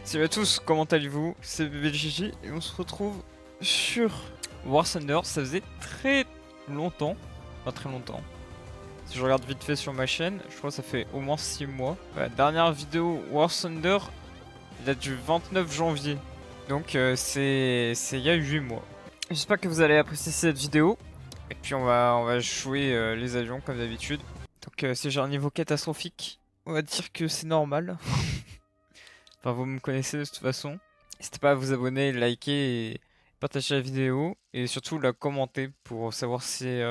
Salut à tous, comment allez-vous? C'est BBGG et on se retrouve sur War Thunder. Ça faisait très longtemps, pas très longtemps. Si je regarde vite fait sur ma chaîne, je crois que ça fait au moins 6 mois. La dernière vidéo War Thunder date du 29 janvier. Donc c'est il y a 8 mois. J'espère que vous allez apprécier cette vidéo. Et puis on va jouer les avions comme d'habitude. Donc si j'ai un niveau catastrophique, on va dire que c'est normal. Enfin, vous me connaissez de toute façon. N'hésitez pas à vous abonner, liker et partager la vidéo. Et surtout la commenter pour savoir si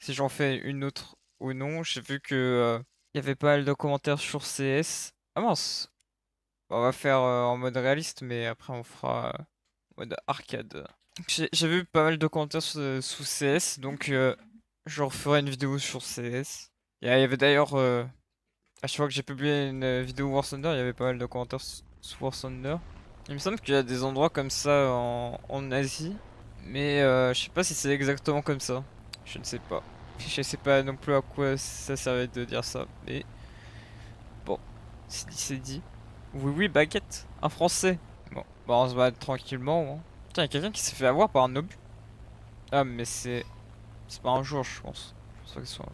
j'en fais une autre ou non. J'ai vu que il y avait pas mal de commentaires sur CS. Ah mince! On va faire en mode réaliste, mais après on fera en mode arcade. J'ai vu pas mal de commentaires sous CS, donc je referai une vidéo sur CS. Et il y avait d'ailleurs, à chaque fois que j'ai publié une vidéo War Thunder, il y avait pas mal de commentaires sous War Thunder. Il me semble qu'il y a des endroits comme ça en Asie, mais je sais pas si c'est exactement comme ça. Je ne sais pas. Je sais pas non plus à quoi ça servait de dire ça, mais bon, c'est dit, c'est dit. Oui, oui, baguette, un français. Bon, bah on se bat tranquillement. Hein. Tiens, y a quelqu'un qui s'est fait avoir par un obus. Ah, mais c'est pas un jour, je pense. Je pense pas que ce soit.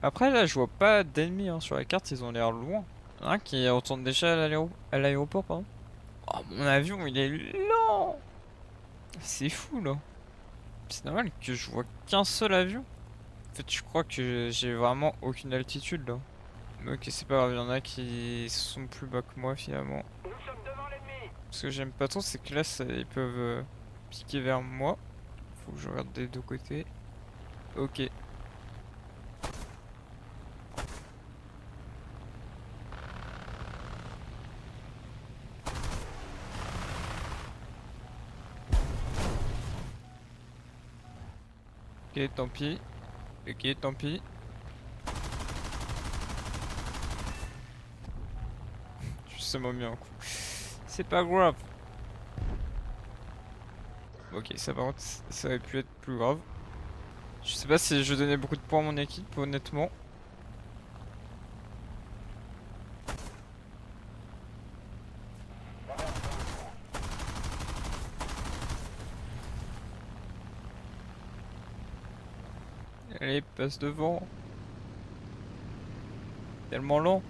Après, là, je vois pas d'ennemis hein, sur la carte, ils ont l'air loin. Il y en a un qui retourne déjà à l'aéroport, pardon. Oh, mon avion, il est lent! C'est fou, là. C'est normal que je vois qu'un seul avion. En fait, je crois que j'ai vraiment aucune altitude, là. Mais ok, c'est pas grave, il y en a qui sont plus bas que moi, finalement. Ce que j'aime pas trop, c'est que là, ils peuvent piquer vers moi. Faut que je regarde des deux côtés. Ok. Ok, tant pis. Ok, tant pis. Ça m'a mis un coup. C'est pas grave. Ok, ça par contre, ça aurait pu être plus grave. Je sais pas si je donnais beaucoup de points à mon équipe, honnêtement. Allez, passe devant. Tellement lent.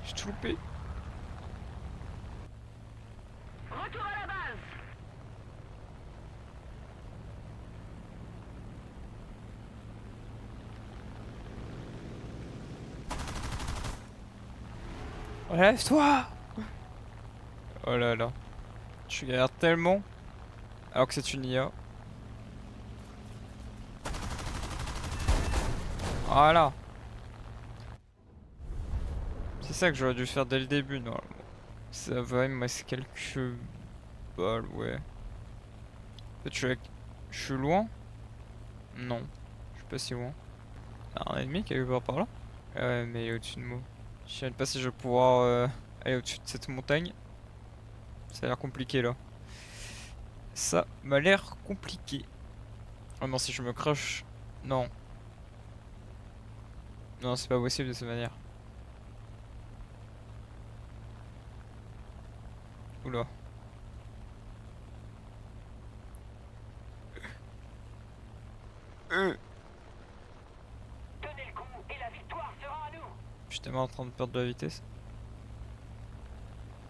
J'ai tout loupé. Relève-toi! Oh là là. Je galère tellement. Alors que c'est une IA. Voilà. C'est ça que j'aurais dû faire dès le début, normalement. Ça va, il me reste quelques balles, ouais. Peut-être je suis loin? Non. Je suis pas si loin. Un ennemi quelque part par là? Ah ouais, mais il est au-dessus de moi. Je sais même pas si je vais pouvoir aller au-dessus de cette montagne. Ça a l'air compliqué là. Ça m'a l'air compliqué. Oh non, si je me crache. Non. Non, c'est pas possible de cette manière. Oula. Euh. Je suis tellement en train de perdre de la vitesse.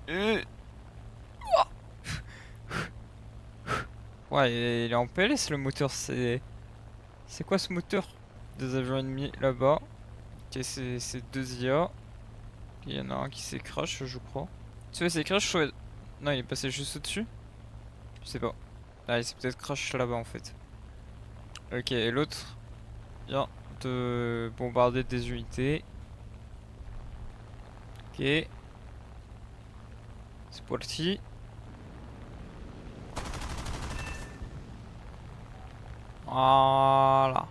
Ouah. Ouais, il est en PLS le moteur. C'est quoi ce moteur? Des avions ennemis là-bas. Ok, c'est deux IA. Il y en a un qui s'est crash, je crois. Tu vois, c'est crash soit... Non, il est passé juste au-dessus. Je sais pas. Ah, il s'est peut-être crash là-bas en fait. Ok, et l'autre vient de bombarder des unités. Ok, c'est parti. Voilà.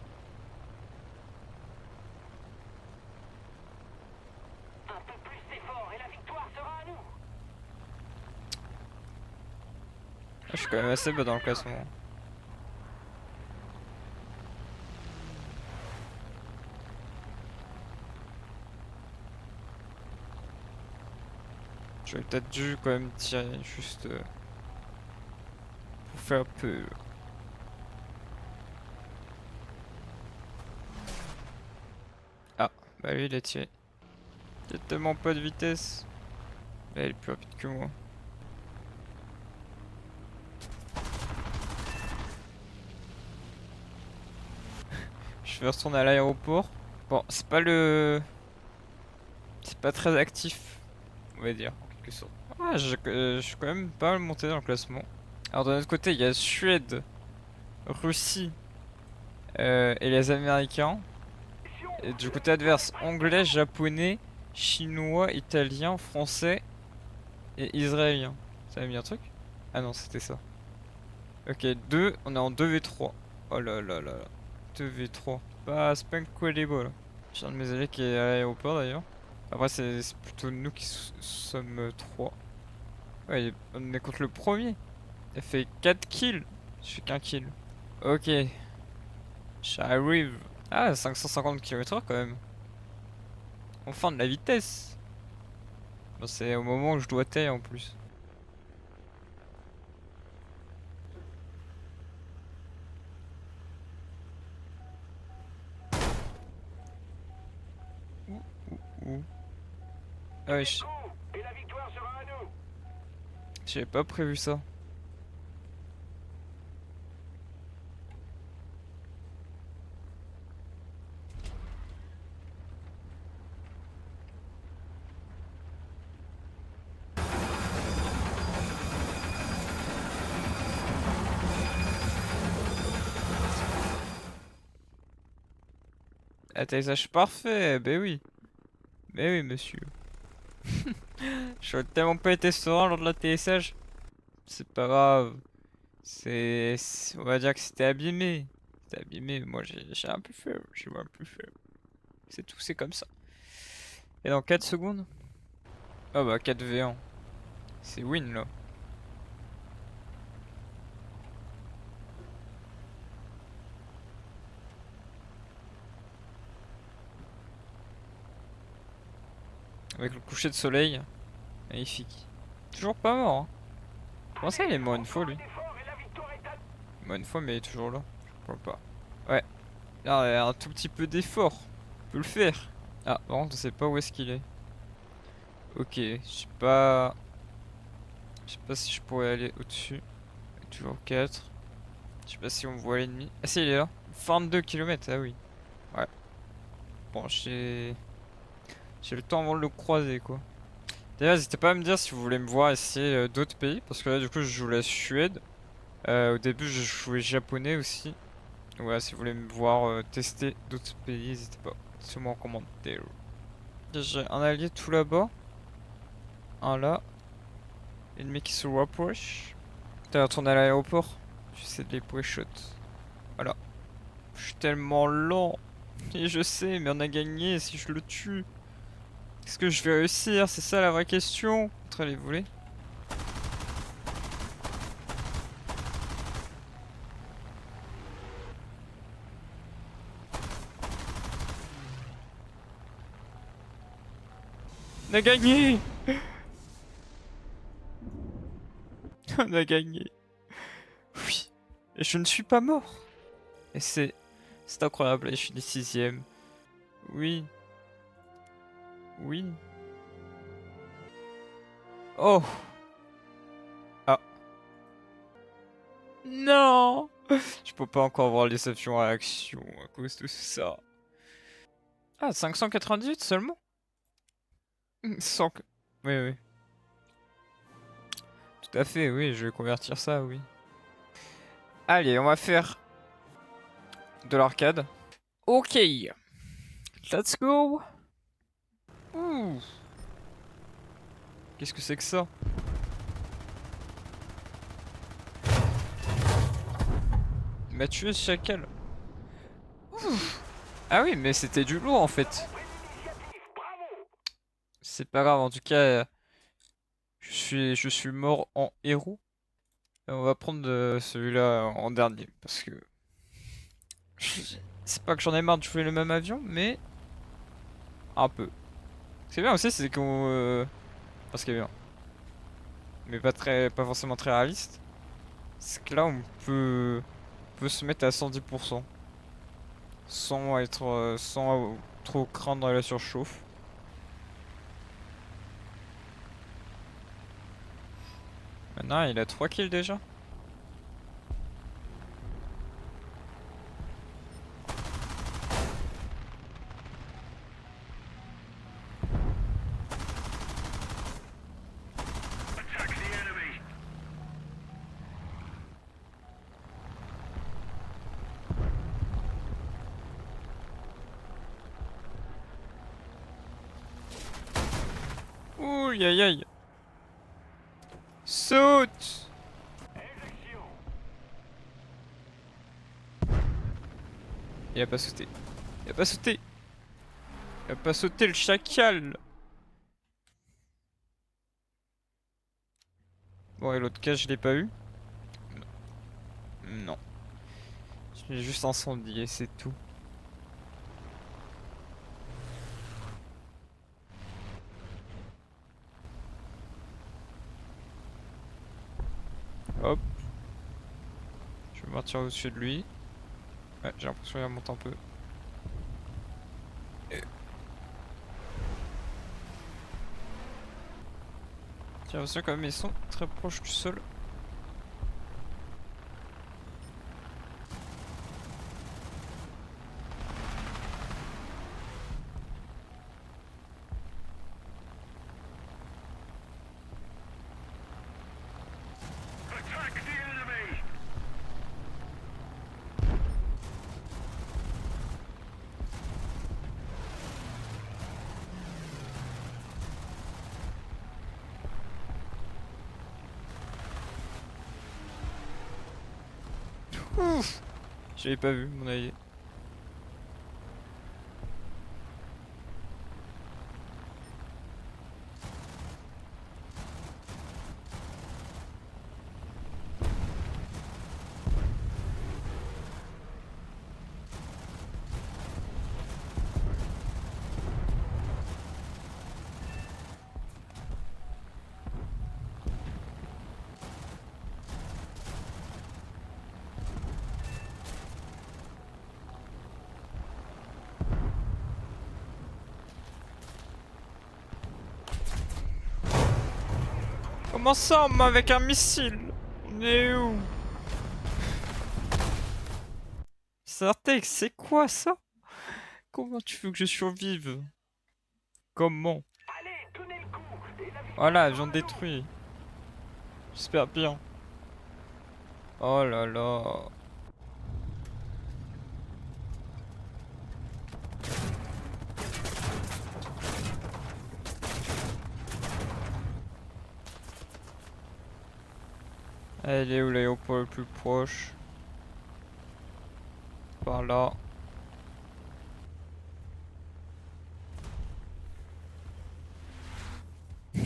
Ah, je suis quand même assez bas dans le classement. J'aurais peut-être dû quand même tirer juste pour faire un peu. Ah, bah lui il a tiré. Il a tellement pas de vitesse. Là, il est plus rapide que moi. Je vais retourner à l'aéroport. Bon, c'est pas le... C'est pas très actif, on va dire, en quelque sorte. Ah, je suis quand même pas mal monté dans le classement. Alors de notre côté, il y a Suède, Russie et les Américains. Et du côté adverse, anglais, japonais, chinois, italien, français et israélien. Ça m'a mis un truc? Ah non, c'était ça. Ok, 2, on est en 2v3. Oh là là là là. 2v3. Bah, c'est pas incredible là. J'ai un de mes alliés qui est à l'aéroport d'ailleurs. Après, c'est plutôt nous qui sommes 3. Ouais, on est contre le premier. Il a fait 4 kills. Je fais qu'un kill. Ok, j'arrive. Ah, 550 km/h quand même. Enfin de la vitesse. Bon, c'est au moment où je dois taire en plus. Ouh, ouh, ouh. Ah ouais, j'avais pas prévu ça. Atterrissage parfait, ben oui. Ben oui, monsieur. J'aurais tellement pas été serein lors de l'atterrissage. C'est pas grave. On va dire que c'était abîmé. C'était abîmé. Moi, j'ai un peu fait. J'ai un peu fait. C'est tout, c'est comme ça. Et dans 4 secondes? Ah bah 4v1. C'est win là. Avec le coucher de soleil. Magnifique. Toujours pas mort, hein. Comment ça, il est mort une fois lui? Mort une fois, mais il est toujours là. Je comprends pas. Ouais. Là, il y a un tout petit peu d'effort. On peut le faire. Ah, par contre, on sait pas où est-ce qu'il est. Ok, je sais pas. Je sais pas si je pourrais aller au-dessus. Toujours 4. Je sais pas si on voit l'ennemi. Ah si, il est là. 22 km, ah oui. Ouais. Bon, j'ai le temps avant de le croiser, quoi. D'ailleurs, n'hésitez pas à me dire si vous voulez me voir essayer d'autres pays. Parce que là, du coup, je joue la Suède. Au début, je jouais japonais aussi. Voilà, si vous voulez me voir tester d'autres pays, n'hésitez pas. Laissez-moi en commentaire. J'ai un allié tout là-bas. Un là. Ennemi qui se rapproche. T'as retourné à l'aéroport. J'essaie de les pré-shot. Voilà. Je suis tellement lent. Et je sais, mais on a gagné si je le tue. Est-ce que je vais réussir? C'est ça la vraie question. Entre les volets. On a gagné! On a gagné. Oui. Et je ne suis pas mort. Et c'est incroyable. Et je suis des 6ème. Oui. Oui. Oh. Ah. Non. Je peux pas encore voir les avions à action à cause de ça. Ah, 598 seulement? 100... Oui, oui. Tout à fait, oui, je vais convertir ça, oui. Allez, on va faire de l'arcade. Ok. Let's go. Ouh. Qu'est-ce que c'est que ça? Il m'a tué ce chacal. Ouh. Ah oui, mais c'était du lourd en fait. C'est pas grave, en tout cas, je suis mort en héros. Et on va prendre celui-là en dernier, parce que... C'est pas que j'en ai marre de jouer le même avion, mais... Un peu. Ce qui est bien aussi, c'est qu'on... Parce qu'il est bien. mais pas forcément très réaliste. C'est que là, on peut se mettre à 110% sans être, sans trop craindre la surchauffe. Maintenant, il a 3 kills déjà. Ouh, aïe aïe. Saute! Il a pas sauté. Il a pas sauté. Il a pas sauté le chacal. Bon, et l'autre cas, je l'ai pas eu. Non. Je l'ai juste incendié, c'est tout. Hop. Je vais partir au-dessus de lui. Ouais, j'ai l'impression qu'il remonte un peu. J'ai l'impression quand même ils sont très proches du sol. Ouf! J'avais pas vu mon allié. Comment ça, on avec un missile? On est où? Sartex, c'est quoi ça? Comment tu veux que je survive? Comment? Voilà, avion détruit. J'espère bien. Oh là là. Elle est où l'aéroport le plus proche? Par là.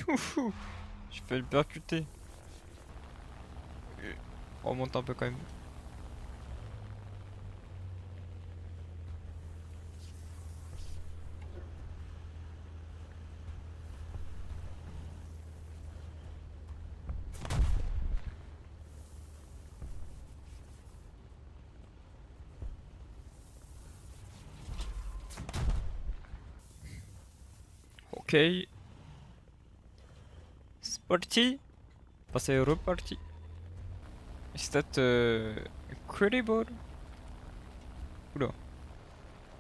Oufou! J'ai failli le percuter. On remonte un peu quand même. Ok. C'est parti. Enfin, c'est reparti. Stat incredible. Oula.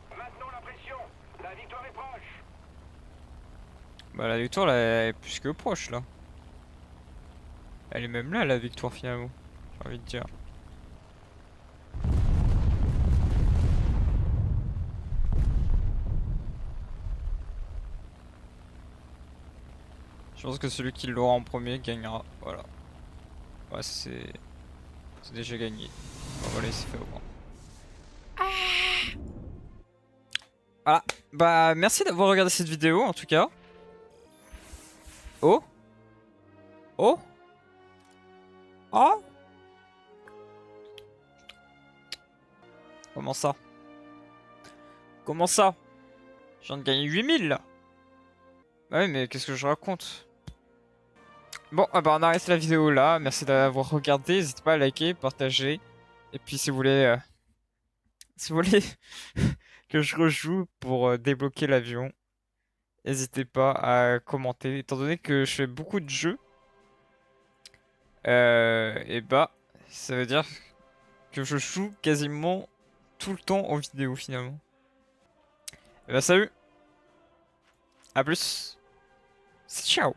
Maintenons la pression. La victoire est proche. Bah la victoire là, elle est plus que proche là. Elle est même là la victoire finalement. J'ai envie de dire. Je pense que celui qui l'aura en premier gagnera. Voilà. Ouais, c'est déjà gagné. On va laisser faire au moins. Voilà. Bah merci d'avoir regardé cette vidéo en tout cas. Oh. Oh. Oh. Comment ça? Comment ça? Je viens de gagner 8000 là. Bah oui mais qu'est-ce que je raconte? Bon, ah bah on arrête la vidéo là. Merci d'avoir regardé. N'hésitez pas à liker, partager. Et puis si vous voulez que je rejoue pour débloquer l'avion, n'hésitez pas à commenter. Étant donné que je fais beaucoup de jeux, et bah ça veut dire que je joue quasiment tout le temps en vidéo finalement. Et bah salut, à plus, ciao.